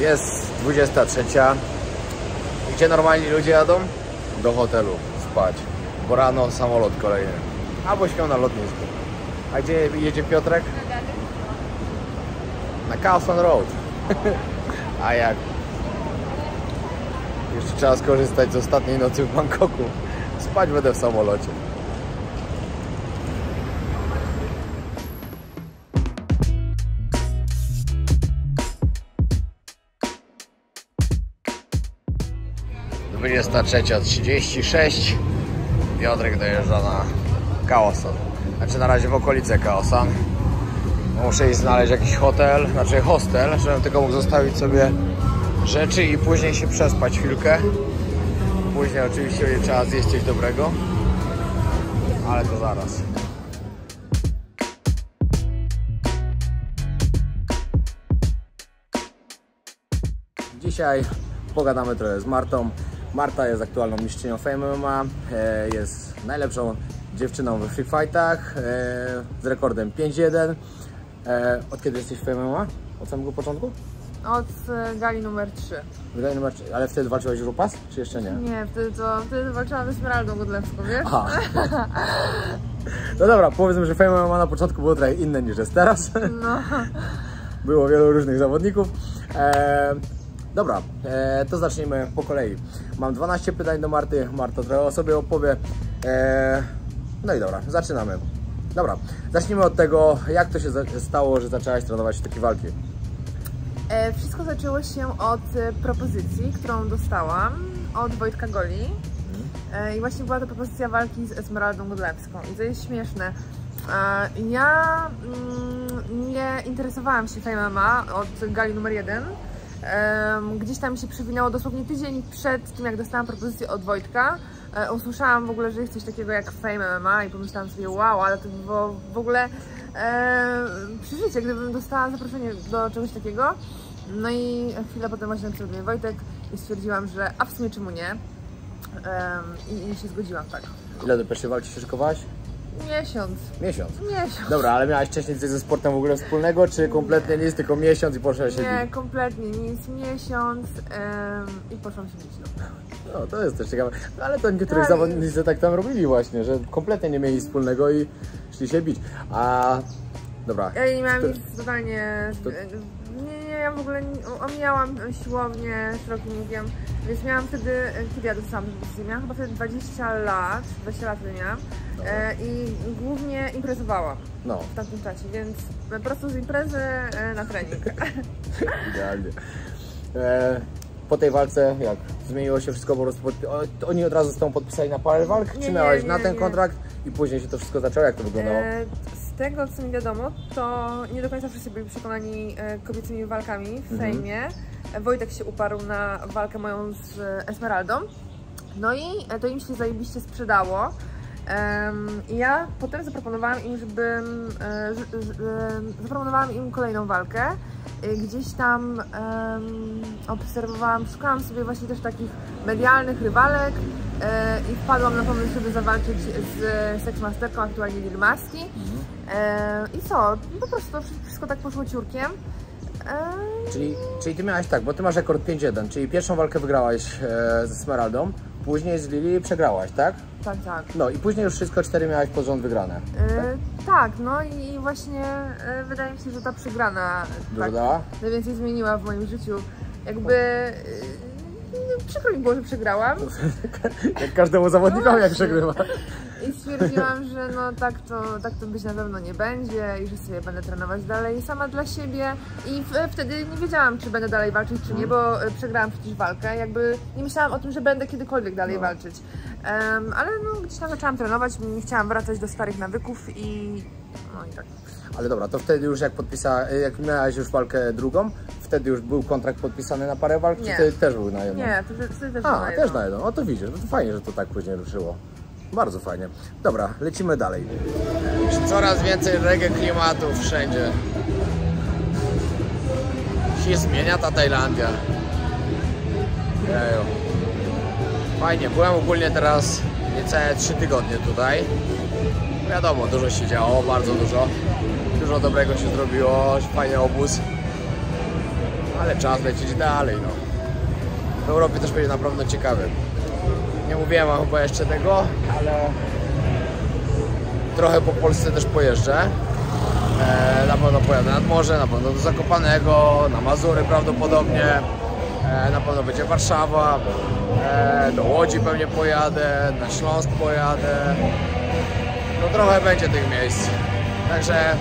Jest 23. Gdzie normalni ludzie jadą? Do hotelu spać, bo rano samolot kolejny. Albo śpią na lotnisku. A gdzie jedzie Piotrek? Na Carlson Road. A jak? Jeszcze trzeba skorzystać z ostatniej nocy w Bangkoku. Spać będę w samolocie. Jest 23:36. Piotrek dojeżdża na Khao San. Znaczy na razie w okolice Khao San. Muszę iść znaleźć jakiś hotel, znaczy hostel, żebym tylko mógł zostawić sobie rzeczy i później się przespać chwilkę. Później oczywiście będzie trzeba zjeść coś dobrego, ale to zaraz. Dzisiaj pogadamy trochę z Martą. Marta jest aktualną mistrzynią Fame MMA, jest najlepszą dziewczyną we free fightach, z rekordem 5-1. Od kiedy jesteś w Fame MMA? Od samego początku? Od gali numer 3. Gali numer 3. Ale wtedy walczyłaś już o pas, czy jeszcze nie? Nie, wtedy walczyłam z Esmeraldą Godlewską, wiesz? Aha. No dobra, powiedzmy, że Fame MMA na początku było trochę inne niż jest teraz. No. Było wielu różnych zawodników. Dobra, to zacznijmy po kolei. Mam 12 pytań do Marty. Marta trochę o sobie opowie. No i dobra, zaczynamy. Dobra, zacznijmy od tego, jak to się stało, że zaczęłaś trenować takie walki. Wszystko zaczęło się od propozycji, którą dostałam od Wojtka Goli. I właśnie była to propozycja walki z Esmeraldą Godlewską. I to jest śmieszne. Ja nie interesowałam się Fame MMA od gali numer 1. Gdzieś tam się przewinęło dosłownie tydzień przed tym, jak dostałam propozycję od Wojtka. Usłyszałam w ogóle, że jest coś takiego jak Fame MMA i pomyślałam sobie, wow, ale to było w ogóle przeżycie, gdybym dostała zaproszenie do czegoś takiego. No i chwilę potem właśnie napisał do mnie Wojtek i stwierdziłam, że a w sumie czemu nie? I się zgodziłam, tak. Ile do pierwszej walki się szykowałaś? Miesiąc. Miesiąc? Miesiąc. Dobra, ale miałaś wcześniej coś ze sportem w ogóle wspólnego, czy kompletnie nic, tylko miesiąc i poszłaś się bić? Nie, kompletnie nic, miesiąc i poszłam się bić. No, to jest też ciekawe. No, ale to niektórych zawodnicy tak tam robili właśnie, że kompletnie nie mieli wspólnego i szli się bić. A dobra. Ja nie miałam nic totalnie. Nie, ja w ogóle omijałam siłownię szerokim łukiem, więc miałam wtedy, kiedy ja dostałam decyzję, miałam chyba wtedy 20 lat wtedy miałam i głównie imprezowałam w tamtym czasie, więc po prostu z imprezy na trening. Idealnie. Po tej walce, jak zmieniło się wszystko, po prostu oni od razu z tą podpisali na parę walk, czy miałaś na ten kontrakt i później się to wszystko zaczęło? Jak to wyglądało? Z tego, co mi wiadomo, to nie do końca wszyscy byli przekonani kobiecymi walkami w fejmie. Wojtek się uparł na walkę moją z Esmeraldą. No i to im się zajebiście sprzedało. I ja potem zaproponowałam im kolejną walkę. Gdzieś tam obserwowałam, szukałam sobie właśnie też takich medialnych rywalek i wpadłam na pomysł, żeby zawalczyć z seksmasterką, aktualnie Lil Masti. I co? Po prostu to wszystko tak poszło ciurkiem. Czyli ty miałaś tak, bo ty masz rekord 5-1, czyli pierwszą walkę wygrałaś z Esmeraldą, później z Lili przegrałaś, tak? Tak, tak. No i później już wszystko 4 miałaś pod rząd wygrane. Tak, no i właśnie wydaje mi się, że ta przegrana najwięcej zmieniła w moim życiu. Jakby przykro mi było, że przegrałam. Jak każdemu zawodnikowi, jak przegrywa. I stwierdziłam, że no tak to być na pewno nie będzie i że sobie będę trenować dalej sama dla siebie. I wtedy nie wiedziałam, czy będę dalej walczyć, czy nie, bo przegrałam przecież walkę. Jakby nie myślałam o tym, że będę kiedykolwiek dalej walczyć. Ale no gdzieś tam zaczęłam trenować, nie chciałam wracać do starych nawyków i no i tak. Ale dobra, to wtedy już jak miałaś już walkę drugą, wtedy już był kontrakt podpisany na parę walk, czy wtedy też był na jedną? Nie, wtedy też był na jedną. Też na jedną. O, to widzisz, no to fajnie, że to tak później ruszyło. Bardzo fajnie. Dobra, lecimy dalej. Coraz więcej reggae klimatów wszędzie. Się zmienia ta Tajlandia. Jeju. Fajnie, byłem ogólnie teraz niecałe 3 tygodnie tutaj. Wiadomo, dużo się działo, bardzo dużo. Dużo dobrego się zrobiło, fajny obóz. ale czas lecieć dalej, no. W Europie też będzie naprawdę ciekawy. Nie mówiłem wam chyba jeszcze tego, ale trochę po Polsce też pojeżdżę. Na pewno pojadę nad morze, na pewno do Zakopanego, na Mazury prawdopodobnie, na pewno będzie Warszawa, do Łodzi pewnie pojadę, na Śląsk pojadę. No trochę będzie tych miejsc. Także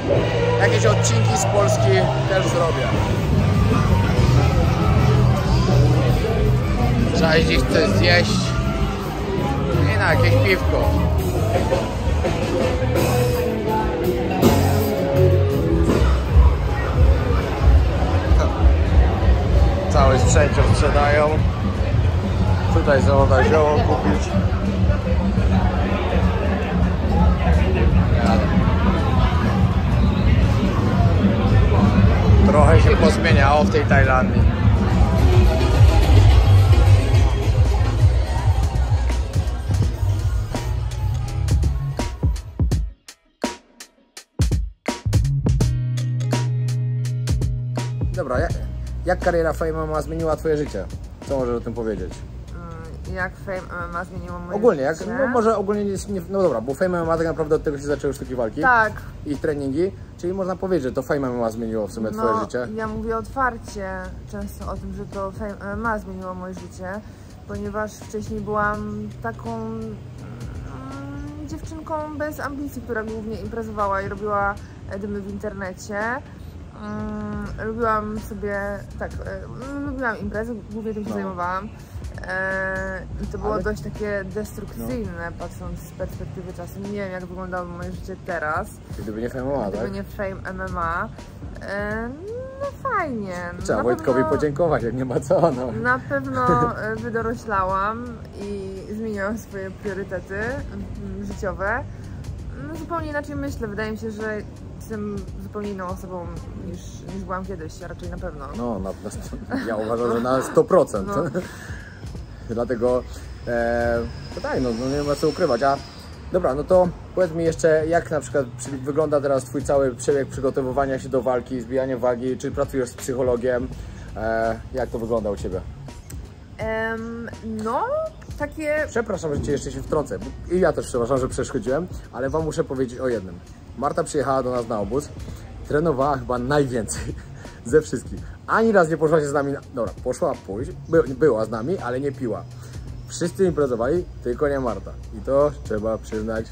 jakieś odcinki z Polski też zrobię. Trzeba gdzieś coś zjeść i na jakieś piwko. Cały sprzęt sprzedają. Tutaj można zioło kupić. Trochę się pozmieniało w tej Tajlandii. Dobra, jak kariera Fame MMA zmieniła twoje życie? Co możesz o tym powiedzieć? Jak Fame MMA zmieniło moje ogólnie, życie? No może ogólnie nie, no dobra, bo Fame MMA tak naprawdę od tego się zaczęły sztuki walki. Tak. I treningi, czyli można powiedzieć, że to Fame MMA zmieniło w sumie twoje życie. Ja mówię otwarcie często o tym, że to Fame MMA zmieniło moje życie, ponieważ wcześniej byłam taką dziewczynką bez ambicji, która głównie imprezowała i robiła dymy w internecie. Lubiłam sobie, tak, lubiłam imprezy, głównie tym się zajmowałam. I to było dość takie destrukcyjne, patrząc z perspektywy czasu. Nie wiem, jak wyglądało moje życie teraz. Gdyby nie Fame MMA, Gdyby nie Fame MMA. No fajnie. Trzeba Wojtkowi podziękować, jak nie ma co. No. Na pewno wydoroślałam i zmieniłam swoje priorytety życiowe. No, zupełnie inaczej myślę. Wydaje mi się, że jestem zupełnie inną osobą niż byłam kiedyś, a raczej na pewno. No, ja uważam, że na 100%. No. Dlatego, no tak, no nie ma co ukrywać. A dobra, no to powiedz mi jeszcze, jak na przykład wygląda teraz twój cały przebieg przygotowywania się do walki, zbijania wagi, czy pracujesz z psychologiem? Jak to wygląda u ciebie? No, takie... Przepraszam, że cię jeszcze się wtrącę. I ja też przepraszam, że przeszkodziłem, ale wam muszę powiedzieć o jednym. Marta przyjechała do nas na obóz, trenowała chyba najwięcej ze wszystkich. Ani raz nie poszła się z nami, dobra, poszła pójść, była z nami, ale nie piła. Wszyscy imprezowali, tylko nie Marta. I to trzeba przyznać,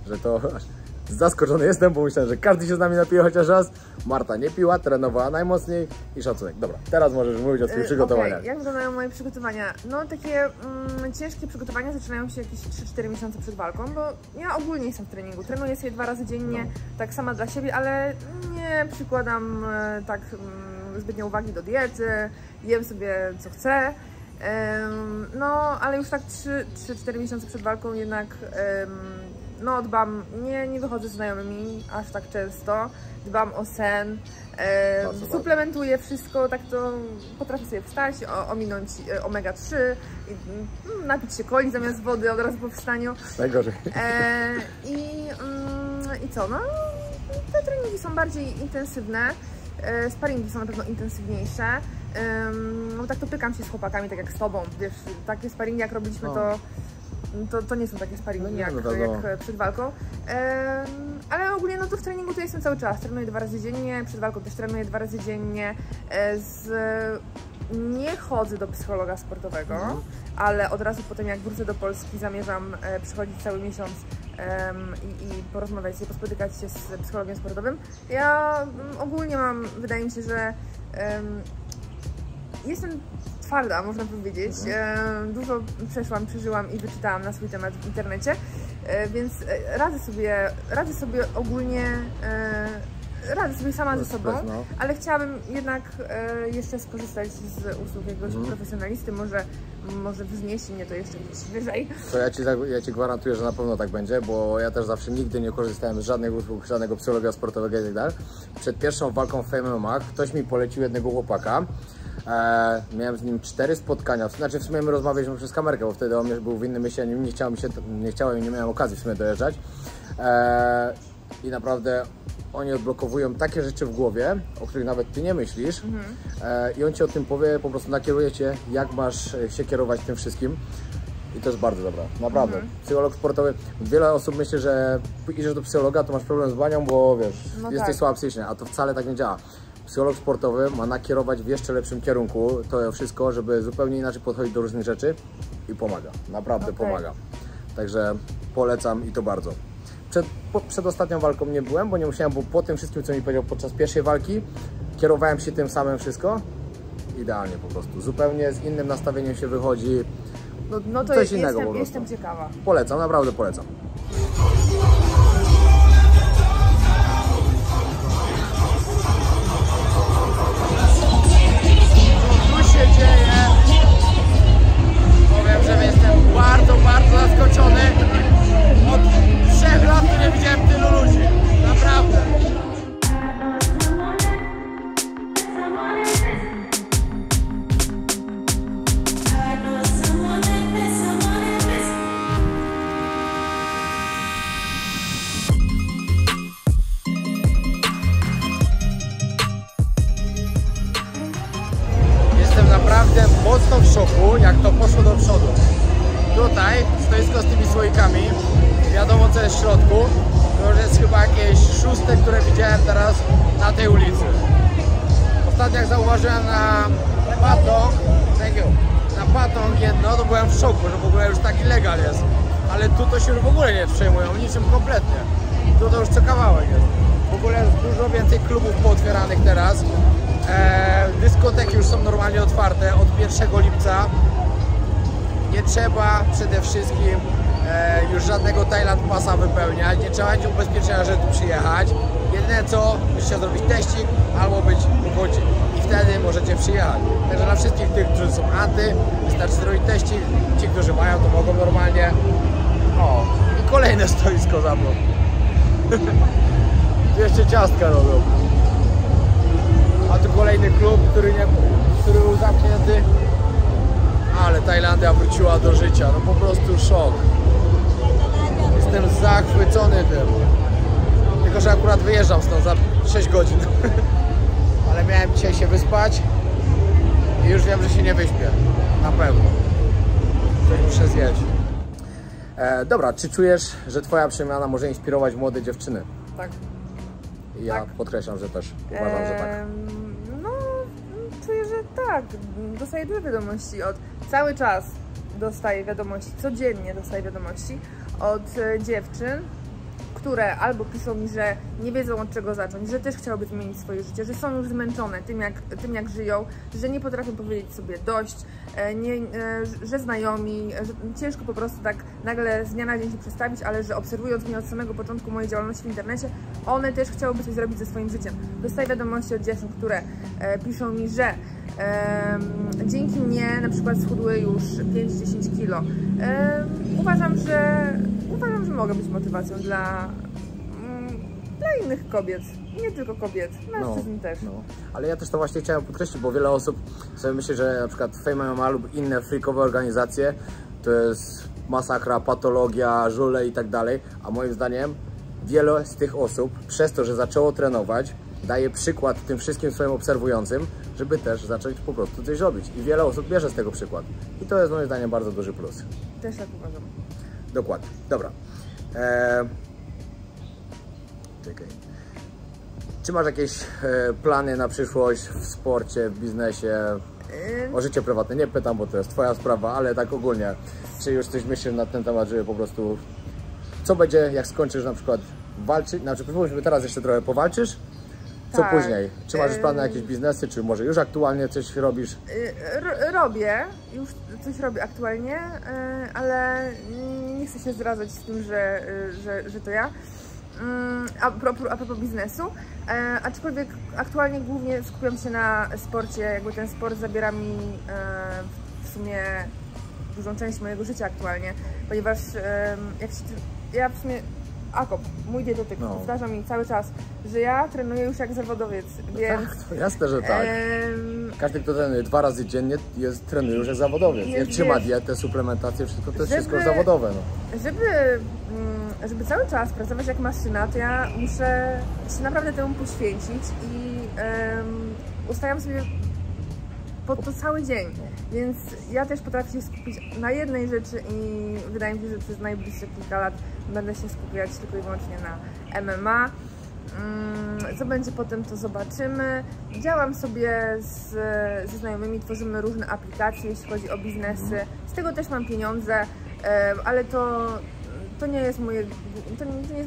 że to zaskoczony jestem, bo myślałem, że każdy się z nami napije chociaż raz. Marta nie piła, trenowała najmocniej i szacunek. Dobra, teraz możesz mówić o swoich przygotowaniach. Okay. Jak wyglądają moje przygotowania? No takie ciężkie przygotowania zaczynają się jakieś 3-4 miesiące przed walką, bo ja ogólnie jestem w treningu. Trenuję sobie 2 razy dziennie, tak sama dla siebie, ale nie przykładam tak zbytnio uwagi do diety, jem sobie co chcę. No, ale już tak 3-4 miesiące przed walką jednak no dbam, nie wychodzę z znajomymi aż tak często, dbam o sen, suplementuję wszystko, tak to potrafię sobie wstać, ominąć omega-3, napić się coli zamiast wody od razu po wstaniu. Najgorzej. I co, no te treningi są bardziej intensywne, sparingi są na pewno intensywniejsze, no tak to pykam się z chłopakami, tak jak z tobą, wiesz, takie sparingi jak robiliśmy to nie są takie sparingi jak przed walką, ale ogólnie no to w treningu to jestem cały czas, trenuję 2 razy dziennie, przed walką też trenuję 2 razy dziennie, nie chodzę do psychologa sportowego, ale od razu po tym jak wrócę do Polski zamierzam przychodzić cały miesiąc i porozmawiać się, pospotykać się z psychologiem sportowym. Ja ogólnie mam, wydaje mi się, że jestem twarda, można powiedzieć. Dużo przeżyłam i wyczytałam na swój temat w internecie, więc radzę sobie ogólnie, radzę sobie sama ze sobą, ale chciałabym jednak jeszcze skorzystać z usług jakiegoś profesjonalisty, może wzniesie mnie to jeszcze gdzieś wyżej. To ja ci gwarantuję, że na pewno tak będzie, bo ja też zawsze nigdy nie korzystałem z żadnych usług, żadnego psychologa sportowego i tak dalej. Przed pierwszą walką w Fame MMA ktoś mi polecił jednego chłopaka. Miałem z nim 4 spotkania, znaczy w sumie my rozmawialiśmy przez kamerkę, bo wtedy on był w innym mieście, nie chciałem i nie miałem okazji w sumie dojeżdżać. i naprawdę oni odblokowują takie rzeczy w głowie, o których nawet ty nie myślisz i on ci o tym powie, po prostu nakieruje cię, jak masz się kierować tym wszystkim. I to jest bardzo dobre, naprawdę. Psycholog sportowy, wiele osób myśli, że idziesz do psychologa, to masz problem z banią, bo wiesz, jesteś słaba psychicznie, a to wcale tak nie działa. Psycholog sportowy ma nakierować w jeszcze lepszym kierunku to wszystko, żeby zupełnie inaczej podchodzić do różnych rzeczy i pomaga, naprawdę pomaga. Także polecam i to bardzo. Przed ostatnią walką nie byłem, bo nie musiałem, bo po tym wszystkim, co mi powiedział podczas pierwszej walki, kierowałem się tym samym wszystko. Idealnie po prostu, zupełnie z innym nastawieniem się wychodzi. No to coś innego po prostu. Jestem ciekawa. Polecam, naprawdę polecam. Co tu się dzieje? Powiem, że jestem bardzo zaskoczony. Od 3 lat nie widziałem tylu ludzi. Naprawdę. Naprawdę mocno w szoku, jak to poszło do przodu. Tutaj stoisko z tymi słoikami, wiadomo co jest w środku, to już jest chyba jakieś 6, które widziałem teraz na tej ulicy. Ostatnio jak zauważyłem na Patong jedno, to byłem w szoku, że w ogóle już taki legal jest. Ale tu to się już w ogóle nie przejmują, niczym kompletnie. Tu to już co kawałek jest. W ogóle jest dużo więcej klubów pootwieranych teraz. Dyskoteki już są normalnie otwarte od 1 lipca. Nie trzeba przede wszystkim już żadnego Thailand Passa wypełniać, nie trzeba mieć ubezpieczenia, żeby tu przyjechać. Jedyne co, musicie zrobić teścik albo być w wodzie i wtedy możecie przyjechać. Także dla wszystkich tych, którzy są anty, wystarczy zrobić teścik. Ci, którzy mają, to mogą normalnie. O, i kolejne stoisko za mną. Tu jeszcze ciastka robią. A tu kolejny klub, który był zamknięty. Ale Tajlandia wróciła do życia. No po prostu szok. Jestem zachwycony tym. Tylko że akurat wyjeżdżam stąd za 6 godzin. Ale miałem dzisiaj się wyspać. I już wiem, że się nie wyśpię. Na pewno. To muszę zjeść. Dobra, czy czujesz, że twoja przemiana może inspirować młode dziewczyny? Tak. Ja podkreślam, że też uważam, że tak. No, czuję, że tak. Dostaję dużo wiadomości cały czas dostaję wiadomości, codziennie dostaję wiadomości od dziewczyn, które albo piszą mi, że nie wiedzą od czego zacząć, że też chciałyby zmienić swoje życie, że są już zmęczone tym jak żyją, że nie potrafią powiedzieć sobie dość, że znajomi, że ciężko po prostu tak nagle z dnia na dzień się przestawić, ale że obserwując mnie od samego początku mojej działalności w internecie, one też chciałyby coś zrobić ze swoim życiem. Dostaję wiadomości od dziewczyn, które piszą mi, że dzięki mnie na przykład schudły już 5-10 kilo. Uważam, że mogę być motywacją dla innych kobiet. I nie tylko kobiet, mężczyzn też. No. Ale ja też to właśnie chciałem podkreślić, bo wiele osób sobie myśli, że na przykład Fame MMA lub inne freakowe organizacje to jest masakra, patologia, żule i tak dalej. A moim zdaniem wiele z tych osób przez to, że zaczęło trenować, daje przykład tym wszystkim swoim obserwującym, żeby też zacząć po prostu coś robić. I wiele osób bierze z tego przykład. I to jest moim zdaniem bardzo duży plus. Też tak uważam. Dokładnie. Dobra. Czekaj. Czy masz jakieś plany na przyszłość w sporcie, w biznesie? O życie prywatne nie pytam, bo to jest twoja sprawa, ale tak ogólnie. Czy już coś myślisz na ten temat, żeby po prostu... Co będzie, jak skończysz na przykład walczyć? Znaczy, powiedzmy teraz jeszcze trochę powalczysz. Co później? Czy masz plan na jakieś biznesy, czy może już aktualnie coś robisz? Robię, już coś robię aktualnie, ale nie chcę się zdradzać z tym, że to ja. A propos biznesu, aczkolwiek aktualnie głównie skupiam się na sporcie, jakby ten sport zabiera mi w sumie dużą część mojego życia aktualnie, ponieważ ja w sumie Akop, mój dietetyk, powtarza mi cały czas, że ja trenuję już jak zawodowiec, więc... Tak, to jasne, że tak. Każdy, kto trenuje 2 razy dziennie, trenuje już jak zawodowiec. Jak trzyma dietę, suplementację, wszystko to jest wszystko już zawodowe. No. Żeby cały czas pracować jak maszyna, to ja muszę się naprawdę temu poświęcić i ustawiam sobie pod to cały dzień. Więc ja też potrafię się skupić na jednej rzeczy i wydaje mi się, że przez najbliższe kilka lat będę się skupiać tylko i wyłącznie na MMA. Co będzie potem, to zobaczymy. Działam sobie ze znajomymi, tworzymy różne aplikacje, jeśli chodzi o biznesy. Z tego też mam pieniądze, ale to nie jest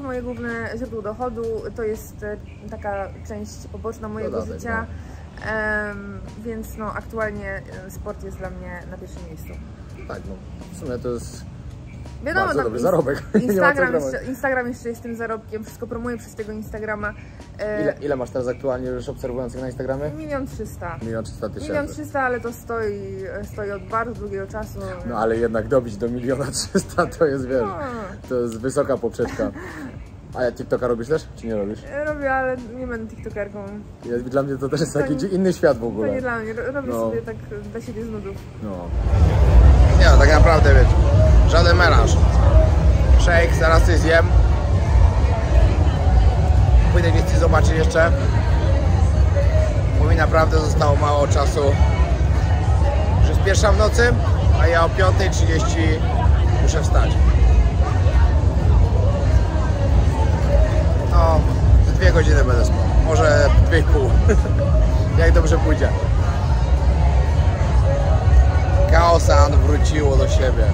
moje główne źródło dochodu, to jest taka część poboczna mojego życia. Więc no, aktualnie sport jest dla mnie na pierwszym miejscu. Tak, no w sumie to jest bardzo dobry zarobek. Instagram jeszcze jest tym zarobkiem, wszystko promuję przez tego Instagrama. Ile masz teraz aktualnie już obserwujących na Instagramie? 1 300 000. 1 300 000. 1 300 000, ale to stoi od bardzo długiego czasu. No ale jednak dobić do 1 300 000 to jest, wiesz, to jest wysoka poprzeczka. A TikToka robisz też, czy nie robisz? Robię, ale nie będę tiktokerką. Dla mnie to też jest taki inny świat w ogóle. To nie dla mnie, robię sobie tak dla siebie z nudów. No. Nie, tak naprawdę wiesz, żaden melanż. Shake, zaraz coś zjem. Pójdę gdzieś zobaczyć jeszcze. Bo mi naprawdę zostało mało czasu. Już jest 1:00 w nocy, a ja o 5:30 muszę wstać. No, 2 godziny będę spał. Może 2,5. Jak dobrze pójdzie. Kaosan wróciło do siebie.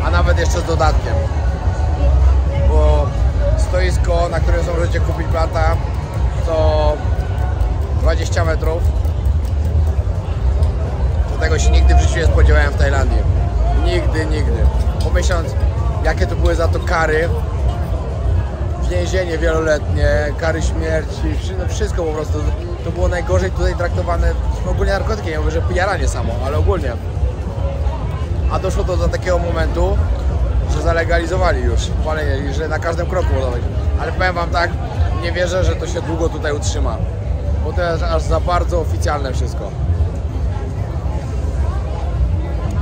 A nawet jeszcze z dodatkiem. Bo stoisko, na którym możecie kupić plata, to 20 metrów. Do tego się nigdy w życiu nie spodziewałem w Tajlandii. Nigdy. Pomyśląc, jakie to były za to kary. Więzienie wieloletnie, kary śmierci, wszystko po prostu. To było najgorzej tutaj traktowane, ogólnie narkotyki, nie mówię, że jaranie samo, ale ogólnie. A doszło do takiego momentu, że zalegalizowali już palenie i że na każdym kroku ładować. Ale powiem wam tak, nie wierzę, że to się długo tutaj utrzyma, bo to jest aż za bardzo oficjalne wszystko.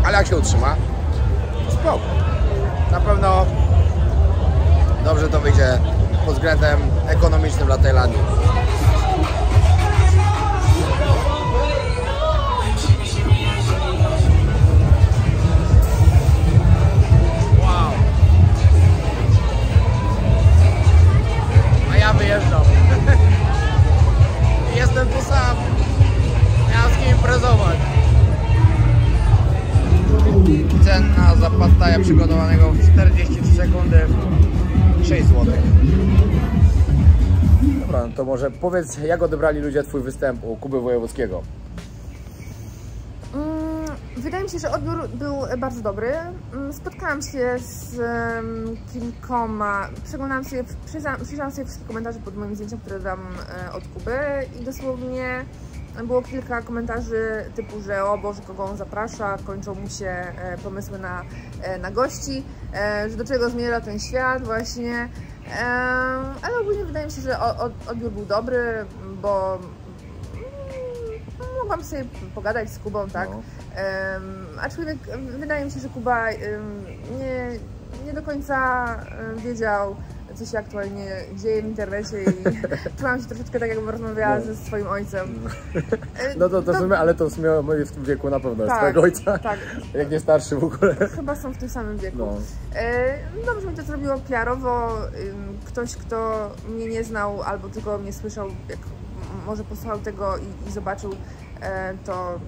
Ale jak się utrzyma, to spoko. Na pewno dobrze to wyjdzie pod względem ekonomicznym dla Tajlandii. Wow. A ja wyjeżdżam. Jestem tu sam. Miałem z kim imprezować. Cena za pad thaja przygotowanego w 43 sekundy. 6 zł. Dobra, no to może powiedz, jak odebrali ludzie Twój występ u Kuby Wojewódzkiego? Wydaje mi się, że odbiór był bardzo dobry. Spotkałam się z kilkoma, przyjrzałam sobie wszystkie komentarze pod moim zdjęciem, które dam od Kuby i dosłownie było kilka komentarzy typu, że o Boże, kogo on zaprasza, kończą mu się pomysły na gości, że do czego zmierza ten świat właśnie, ale ogólnie wydaje mi się, że odbiór był dobry, bo mogłam sobie pogadać z Kubą, tak? No. Aczkolwiek wydaje mi się, że Kuba nie do końca wiedział, co się aktualnie dzieje w internecie i czułam się troszeczkę tak, jakbym rozmawiała ze swoim ojcem. No to w sumie, ale to w sumie w tym wieku na pewno jest twojego ojca, tak. Jak nie starszy w ogóle. Chyba są w tym samym wieku. No. Dobrze mi to zrobiło PR-owo. Ktoś, kto mnie nie znał albo tylko mnie słyszał, jak może posłuchał tego i zobaczył, to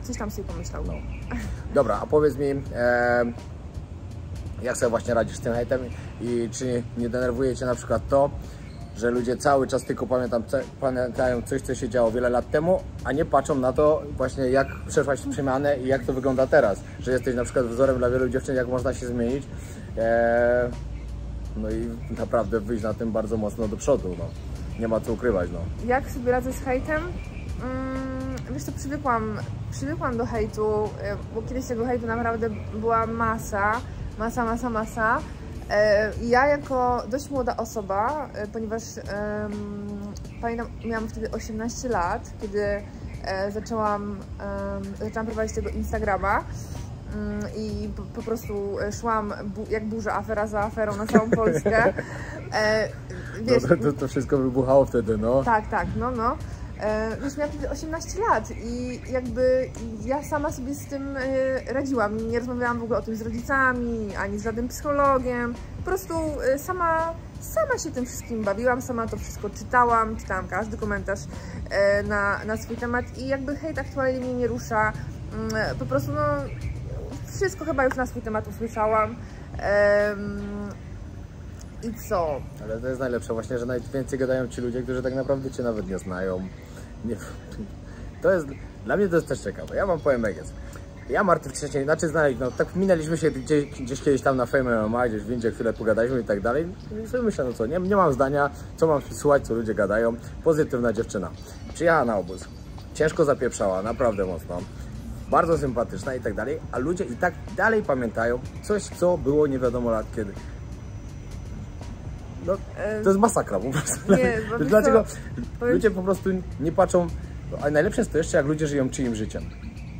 coś tam sobie pomyślał. No. Dobra, a powiedz mi, jak sobie właśnie radzisz z tym hejtem i czy nie denerwuje Cię na przykład to, że ludzie cały czas tylko pamiętają coś, co się działo wiele lat temu, a nie patrzą na to właśnie, jak przeszłaś przemianę i jak to wygląda teraz, że jesteś na przykład wzorem dla wielu dziewczyn, jak można się zmienić, no i naprawdę wyjść na tym bardzo mocno do przodu, no. Nie ma co ukrywać, no. Jak sobie radzę z hejtem? Wiesz co, przywykłam do hejtu, bo kiedyś tego hejtu naprawdę była masa. Ja jako dość młoda osoba, ponieważ pamiętam, miałam wtedy 18 lat, kiedy zaczęłam prowadzić tego Instagrama. I po prostu szłam jak burza, afera za aferą na całą Polskę. Wiesz, to wszystko wybuchało wtedy, no. Tak, no. Wiesz, miałam wtedy 18 lat i jakby ja sama sobie z tym radziłam. Nie rozmawiałam w ogóle o tym z rodzicami, ani z żadnym psychologiem. Po prostu sama się tym wszystkim bawiłam, sama to wszystko czytałam każdy komentarz na swój temat i jakby hejt aktualnie mnie nie rusza. Po prostu no wszystko chyba już na swój temat usłyszałam. I co? Ale to jest najlepsze właśnie, że najwięcej gadają ci ludzie, którzy tak naprawdę cię nawet nie znają. Nie, to jest, dla mnie to jest też ciekawe. Ja wam powiem jak jest. Ja Marty wcześniej, tak minęliśmy się gdzieś kiedyś tam na Fame MMA, gdzieś w windzie chwilę pogadaliśmy i tak dalej. I sobie myślę, no co, nie mam zdania, co mam słuchać, co ludzie gadają. Pozytywna dziewczyna. Przyjechała na obóz. Ciężko zapieprzała, naprawdę mocno. Bardzo sympatyczna i tak dalej, a ludzie i tak dalej pamiętają coś, co było nie wiadomo lat kiedy. No, to jest masakra po prostu. Nie, dlaczego ludzie po prostu nie patrzą, a najlepsze jest to jeszcze, jak ludzie żyją czyim życiem.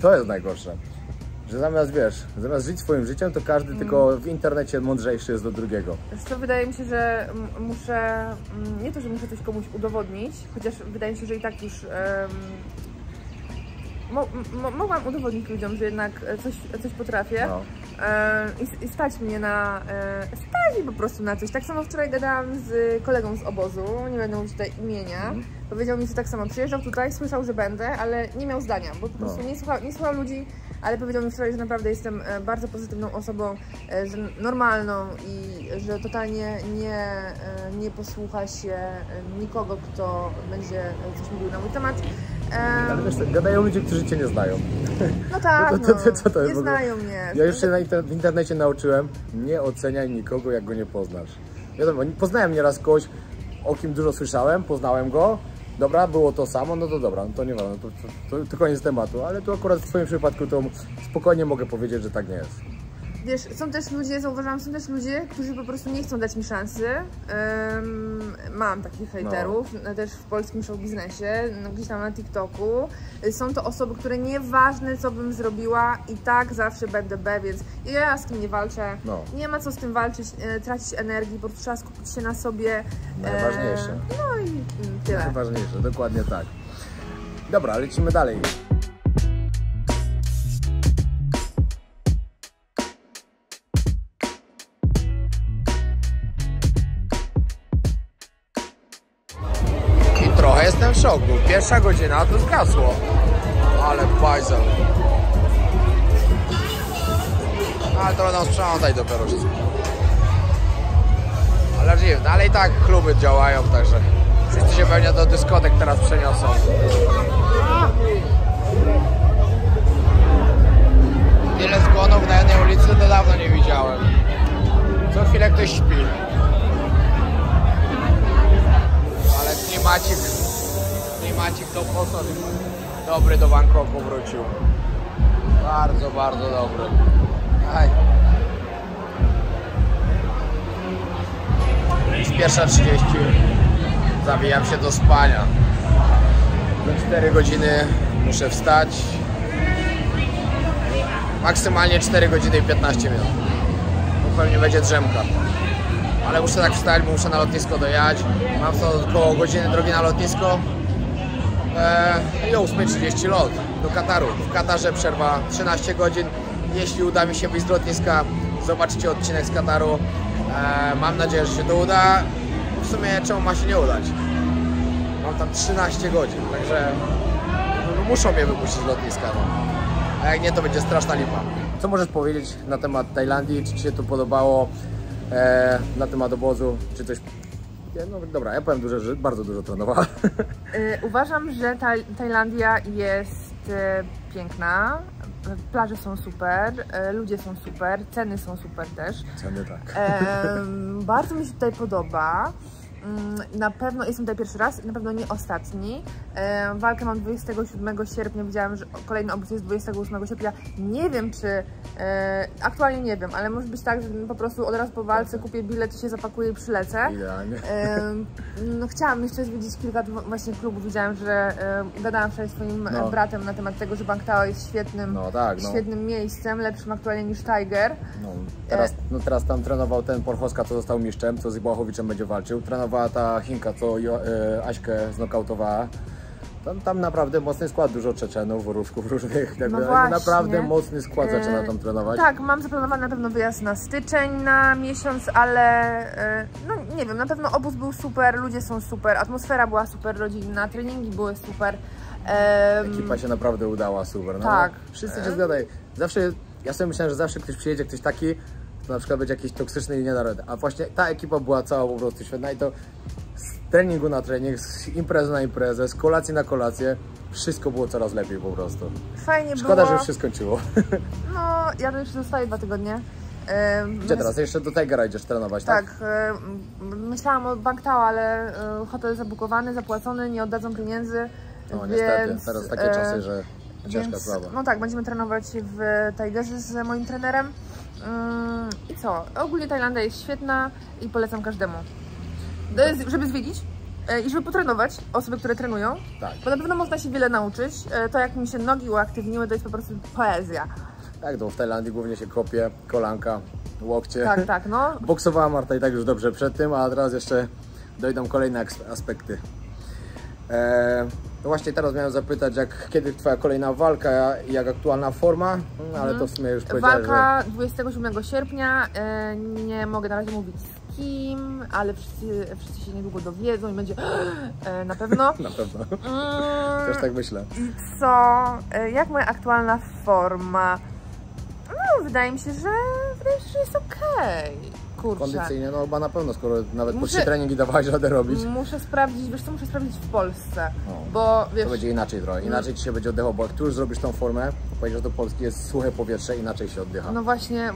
To jest najgorsze. Że zamiast żyć swoim życiem, to każdy tylko w internecie mądrzejszy jest do drugiego. Zresztą wydaje mi się, że muszę, nie to, że muszę coś komuś udowodnić, chociaż wydaje mi się, że i tak już mogłam udowodnić ludziom, że jednak coś potrafię, no. I stać mnie po prostu na coś. Tak samo wczoraj gadałam z kolegą z obozu, nie będę mówić tutaj imienia, powiedział mi, że tak samo przyjeżdżał tutaj, słyszał, że będę, ale nie miał zdania, bo po prostu nie słuchał ludzi, ale powiedział mi wczoraj, że naprawdę jestem bardzo pozytywną osobą, że normalną i że totalnie nie posłucha się nikogo, kto będzie coś mówił na mój temat. Ale wiesz, gadają ludzie, którzy cię nie znają. No tak, co to jest nie znają mnie. Ja już się w internecie nauczyłem, nie oceniaj nikogo, jak go nie poznasz. Wiadomo, poznałem nieraz kogoś, o kim dużo słyszałem, poznałem go, dobra, było to samo, no to dobra, no to nie ważne, to koniec tematu, ale tu akurat w swoim przypadku to spokojnie mogę powiedzieć, że tak nie jest. Wiesz, zauważam, są też ludzie, którzy po prostu nie chcą dać mi szansy. Mam takich hejterów, też w polskim show biznesie, gdzieś tam na TikToku. Są to osoby, które nieważne co bym zrobiła, i tak zawsze będę B, więc ja z kim nie walczę. Nie ma co z tym walczyć, tracić energii, po prostu trzeba skupić się na sobie. Najważniejsze. No i tyle. Najważniejsze, dokładnie tak. Dobra, lecimy dalej. Trochę jestem w szoku. Pierwsza godzina to zgasło. Ale bajzel. Ale to będą sprzątać dopiero wszystko. Ale dziwne, ale i tak kluby działają, także wszyscy się pewnie do dyskotek teraz przeniosą. Tyle zgonów na jednej ulicy to dawno nie widziałem. Co chwilę ktoś śpi. Ale klimacik to poszedł. Dobry do Bangkoku wrócił. Bardzo, bardzo dobry. Aj. Jest 1:30. Zabijam się do spania. Za 4 godziny muszę wstać. Maksymalnie 4 godziny i 15 minut. Bo pewnie będzie drzemka. Ale muszę tak wstać, bo muszę na lotnisko dojechać. Mam to około godziny drogi na lotnisko. I o 8:30 lot do Kataru. W Katarze przerwa 13 godzin. Jeśli uda mi się wyjść z lotniska, zobaczycie odcinek z Kataru. Mam nadzieję, że się to uda. W sumie czemu ma się nie udać? Mam tam 13 godzin, także muszą mnie wypuścić z lotniska. No. A jak nie, to będzie straszna lipa. Co możesz powiedzieć na temat Tajlandii? Czy ci się to podobało? Na temat obozu? Czy coś... No dobra, ja powiem że bardzo dużo trenowałem. Uważam, że Tajlandia jest piękna. Plaże są super, ludzie są super, ceny są super też. Ceny tak. Bardzo mi się tutaj podoba. Na pewno jestem tutaj pierwszy raz, na pewno nie ostatni. Walkę mam 27 sierpnia, widziałam, że kolejny obóz jest 28 sierpnia. Nie wiem, czy aktualnie nie wiem, ale może być tak, że po prostu od razu po walce kupię bilet i się zapakuję i przylecę. Idealnie. No, chciałam jeszcze zwiedzić kilka właśnie klubów. Widziałam, że gadałam wczoraj z swoim bratem na temat tego, że Bang Tao jest świetnym miejscem, lepszym aktualnie niż Tiger. Teraz tam trenował ten Porchoska, co został mistrzem, co z Błachowiczem będzie walczył. Trenowała ta Chinka, co Aśkę znokautowała. Tam naprawdę mocny skład, dużo Czeczenów, Ruszków różnych. Naprawdę mocny skład zaczyna tam trenować. Tak, mam zaplanowany na pewno wyjazd na styczeń na miesiąc, ale no nie wiem, na pewno obóz był super, ludzie są super, atmosfera była super rodzinna, treningi były super. Ekipa się naprawdę udała super. No, tak. Wszyscy się zgadzają. Zawsze, ja sobie myślałem, że zawsze ktoś przyjedzie, ktoś taki, to na przykład będzie jakiś toksyczny i nie da rady. A właśnie ta ekipa była cała po prostu świetna i to z treningu na trening, z imprezy na imprezę, z kolacji na kolację, wszystko było coraz lepiej po prostu. Fajnie Szkoda, było. że już się skończyło. No, ja to jeszcze zostaję 2 tygodnie. Gdzie teraz? Jeszcze do Tigera idziesz trenować, tak? Tak, myślałam o Bang Tao, ale hotel zabukowany, zapłacony, nie oddadzą pieniędzy. No więc, niestety, teraz takie czasy, że ciężka sprawa. No tak, będziemy trenować w Tigerze z moim trenerem. I co? Ogólnie Tajlandia jest świetna i polecam każdemu. Żeby zwiedzić i żeby potrenować osoby, które trenują, tak. Bo na pewno można się wiele nauczyć. To jak mi się nogi uaktywniły, to jest po prostu poezja. Tak, to w Tajlandii głównie się kopie, kolanka, łokcie. Tak, no. Boksowała Marta i tak już dobrze przed tym, a teraz jeszcze dojdą kolejne aspekty. No właśnie teraz miałem zapytać, kiedy twoja kolejna walka i jak aktualna forma, ale to w sumie już powiedziałeś, walka 27 sierpnia, nie mogę na razie mówić z kim, ale wszyscy się niedługo dowiedzą i będzie na pewno. Na pewno, też tak myślę. I co? Jak moja aktualna forma? No, wydaje mi się, że jest okej. Kurczę. Kondycyjnie, no chyba na pewno, skoro nawet po 3 treningi dawałaś radę robić. Muszę sprawdzić, wiesz co, muszę sprawdzić w Polsce, bo wiesz... To będzie inaczej trochę, inaczej ci się będzie oddychało, bo jak tu już zrobisz tą formę, pojedziesz do Polski, jest suche powietrze, inaczej się oddycha. No właśnie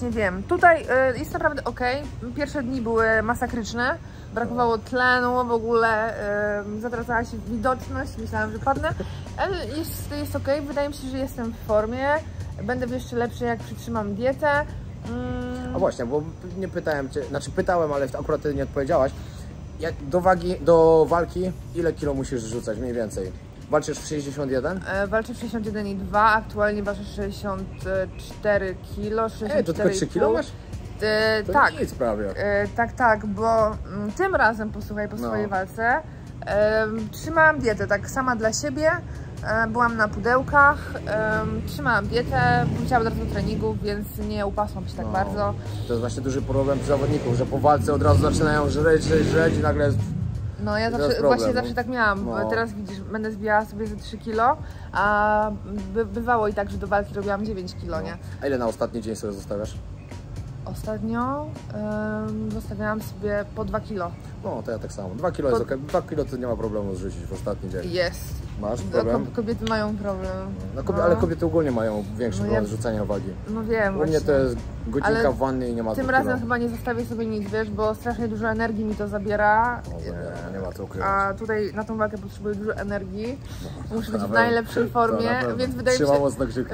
wiem. Tutaj jest naprawdę okej. Pierwsze dni były masakryczne, brakowało tlenu w ogóle, zatracała się widoczność, myślałam, że padnę, ale jest okej. Wydaje mi się, że jestem w formie, będę jeszcze lepszy, jak przytrzymam dietę. A właśnie, bo nie pytałem cię, znaczy pytałem, ale akurat ty nie odpowiedziałaś. Jak do walki, ile kilo musisz rzucać mniej więcej? Walczysz w 61? Walczę w 61,2, aktualnie ważę 64 kg, 64,5. To tylko 3 kilo masz? To tak. Nic prawie. Tak, bo tym razem, posłuchaj, po swojej walce trzymałam dietę tak sama dla siebie. Byłam na pudełkach, trzymałam dietę, wróciłam od razu do treningów, więc nie upasłam się tak bardzo. To jest właśnie duży problem zawodników, że po walce od razu zaczynają żreć i nagle jest... No ja zawsze tak miałam. Teraz widzisz, będę zbijała sobie ze 3 kg, a bywało i tak, że do walki robiłam 9 kg, nie? A ile na ostatni dzień sobie zostawiasz? Ostatnio zostawiałam sobie po 2 kg. No to ja tak samo. 2 kg jest okej. 2 kg to nie ma problemu zrzucić w ostatni dzień. Jest. Masz problem? Kobiety mają problem. Ale kobiety ogólnie mają większy problem z rzucaniem wagi. No wiem. U mnie to jest godzinka w wannie i nie ma. Tym razem chyba nie zostawię sobie nic, wiesz, bo strasznie dużo energii mi to zabiera. Nie ma co ukrywać. A tutaj na tą walkę potrzebuję dużo energii. Muszę być w najlepszej formie,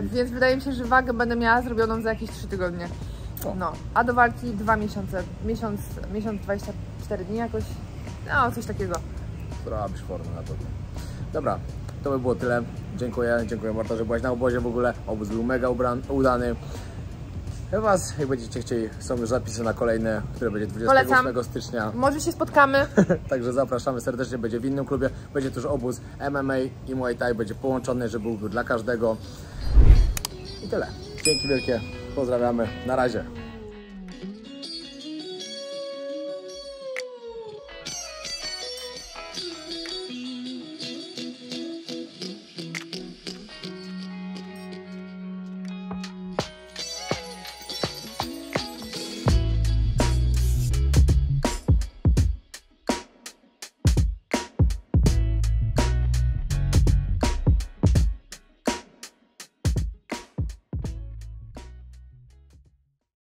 więc wydaje mi się, że wagę będę miała zrobioną za jakieś 3 tygodnie. No, a do walki 2 miesiące, miesiąc 24 dni jakoś, no coś takiego. Robisz formę na pewno. Dobra, to by było tyle. Dziękuję Marta, że byłaś na obozie w ogóle. Obóz był mega udany. Chyba jak będziecie chcieli, są już zapisy na kolejne, które będzie 28 stycznia. Może się spotkamy. Także zapraszamy serdecznie, będzie w innym klubie. Będzie też obóz MMA i Muay Thai, będzie połączony, żeby był dla każdego. I tyle. Dzięki wielkie. Pozdrawiamy. Na razie.